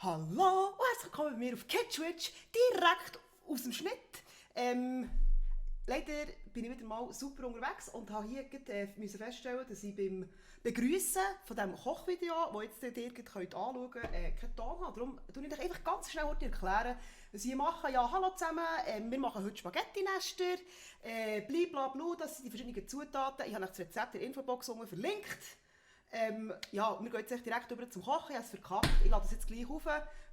Hallo und herzlich willkommen bei mir auf KidSwitch, direkt aus dem Schnitt. Leider bin ich wieder mal super unterwegs und habe hier müssen feststellen, dass ich beim Begrüßen von diesem Kochvideo, das jetzt ihr anschauen könnt, keinen Ton habe. Darum erkläre ich euch einfach ganz schnell erklären, was ich mache. Ja, hallo zusammen, wir machen heute Spaghetti-Nester, blablabla, das sind die verschiedenen Zutaten. Ich habe euch das Rezept in der Infobox unten verlinkt. Ja, wir gehen jetzt direkt über zum Kochen. Ich habe es verkackt. Ich lade das jetzt gleich auf,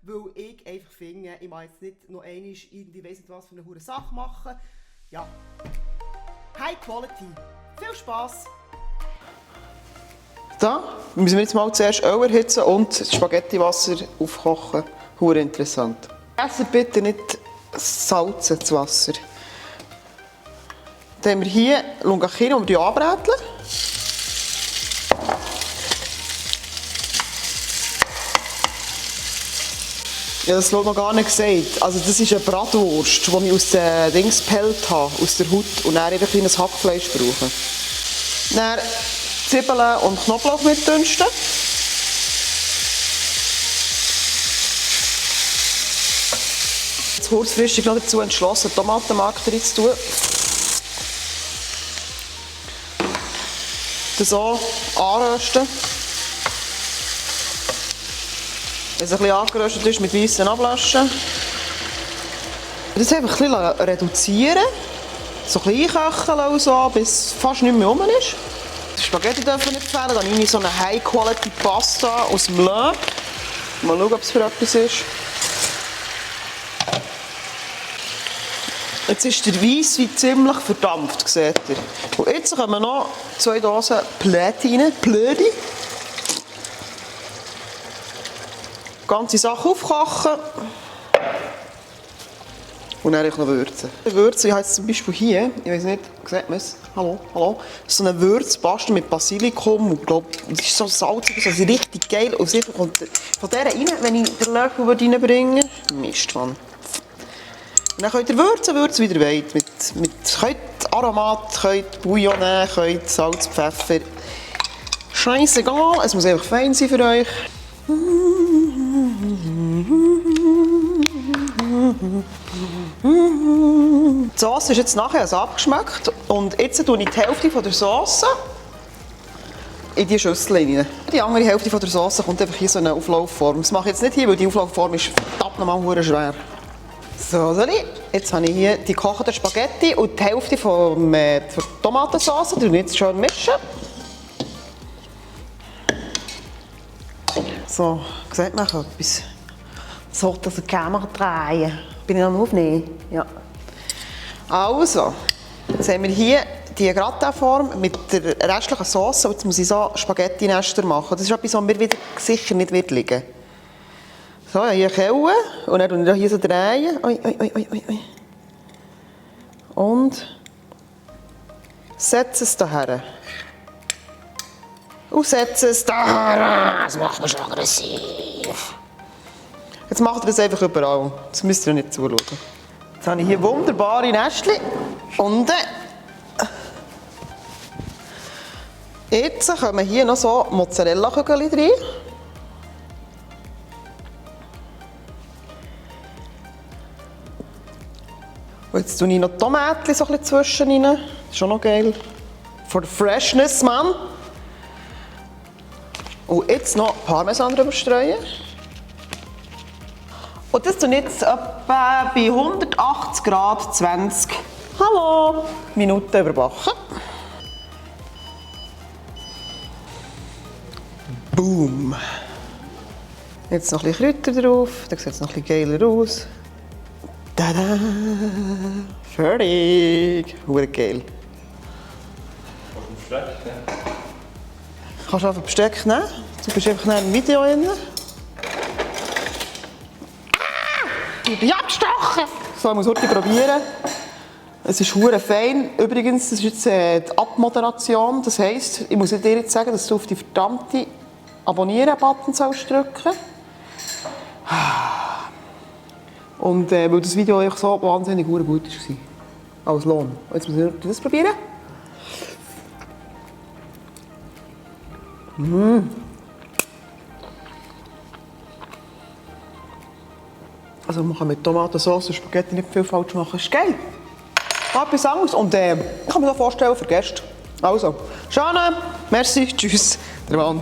weil ich einfach finde, ich mache jetzt nicht noch einmal irgendwie weiss nicht was für eine hure Sache machen. Ja, High Quality. Viel Spass! Da müssen wir jetzt mal zuerst Öl erhitzen und das Spaghettiwasser aufkochen. Hure interessant. Esst bitte nicht salzen, das Wasser. Dann haben wir hier Lungachino, die wir anbräteln. Ja, das habe ich noch gar nicht gesagt. Also das ist eine Bratwurst, die ich aus den Dings gepellt habe, aus der Haut, und dann einfach ein Hackfleisch brauche. Dann Zwiebeln und Knoblauch mitdünsten. Jetzt kurzfristig noch dazu entschlossen, Tomatenmark rein zu tun. Das so anrösten. Wenn es ein bisschen angeröstet ist, mit weissen ablaschen. Das einfach ein bisschen reduzieren. So ein bisschen einköcheln, so, bis es fast nicht mehr rum ist. Die Spaghetti dürfen nicht fehlen. Dann nehme ich so eine High-Quality-Pasta aus dem Löw. Mal schauen, ob es für etwas ist. Jetzt ist der Weisswein ziemlich verdampft, seht ihr. Und jetzt kommen noch 2 Dosen Plätti rein. Plödi. Die ganze Sache aufkochen. Und dann noch würzen. Würzen, ich habe jetzt zum Beispiel hier, ich weiß nicht, sieht man es? Hallo, hallo. So eine Würzpaste mit Basilikum und ich glaube, das ist so salzig, also richtig geil. Und einfach kommt von der rein, wenn ich den Löffel reinbringe. Mist, Mann. Und dann könnt ihr würzen, wie ihr wollt. Könnt Aromat, könnt Bouillon nehmen, könnt Salz, Pfeffer. Scheissegal, es muss einfach fein sein für euch. Die Sauce ist jetzt nachher also abgeschmeckt und jetzt tue ich die Hälfte von der Sauce in die Schüssel rein. Die andere Hälfte von der Sauce kommt einfach hier so in eine Auflaufform. Das mache ich jetzt nicht hier, weil die Auflaufform ist verdammt nochmal schwer. So, jetzt habe ich hier die gekochten Spaghetti und die Hälfte von der Tomatensauce. Die mischen jetzt schön mischen. So, sieht man etwas? So, dass die Kamera drehen. Bin ich am Aufnehmen? Ja. Also, jetzt haben wir hier die Gratin-Form mit der restlichen Sauce. Und jetzt muss ich so Spaghetti-Nester machen. Das ist etwas, was mir wieder sicher nicht wird liegen. So, hier Kelle und dann drehen wir hier so drehen. Oi, oi, oi, oi, oi. Und setze es daher. Und setze es daher. Das macht mich schon aggressiv. Jetzt macht ihr das einfach überall. Das müsst ihr nicht zuschauen. Jetzt habe ich hier wunderbare Nestchen. Und jetzt kommen hier noch so Mozzarella-Kügelchen rein. Und jetzt tue ich noch Tomaten so ein bisschen zwischen rein. Das ist auch noch geil. For the freshness, man. Und jetzt noch Parmesan drüber streuen. Und das tue ich jetzt etwa bei 180 Grad 20 Minuten überbacken. Boom! Jetzt noch ein bisschen Kräuter drauf, dann sieht es noch ein bisschen geiler aus. Tada! Fertig! Hure geil. Kannst du einfach Besteck nehmen? Du bist einfach in einem Video drin. Ich bin abgestochen! So, ich muss heute probieren. Es ist hure fein. Übrigens, das ist jetzt die Abmoderation. Das heisst, ich muss dir jetzt sagen, dass du auf die verdammte Abonnieren-Button drücken. Und weil das Video einfach so wahnsinnig gut war. Als Lohn. Jetzt muss ich das probieren. Also man kann mit Tomatensauce und Spaghetti nicht viel falsch machen. Ist geil. Etwas anderes. Und ich kann mir das vorstellen für Gäste. Also, Shana, merci, tschüss, der Mann.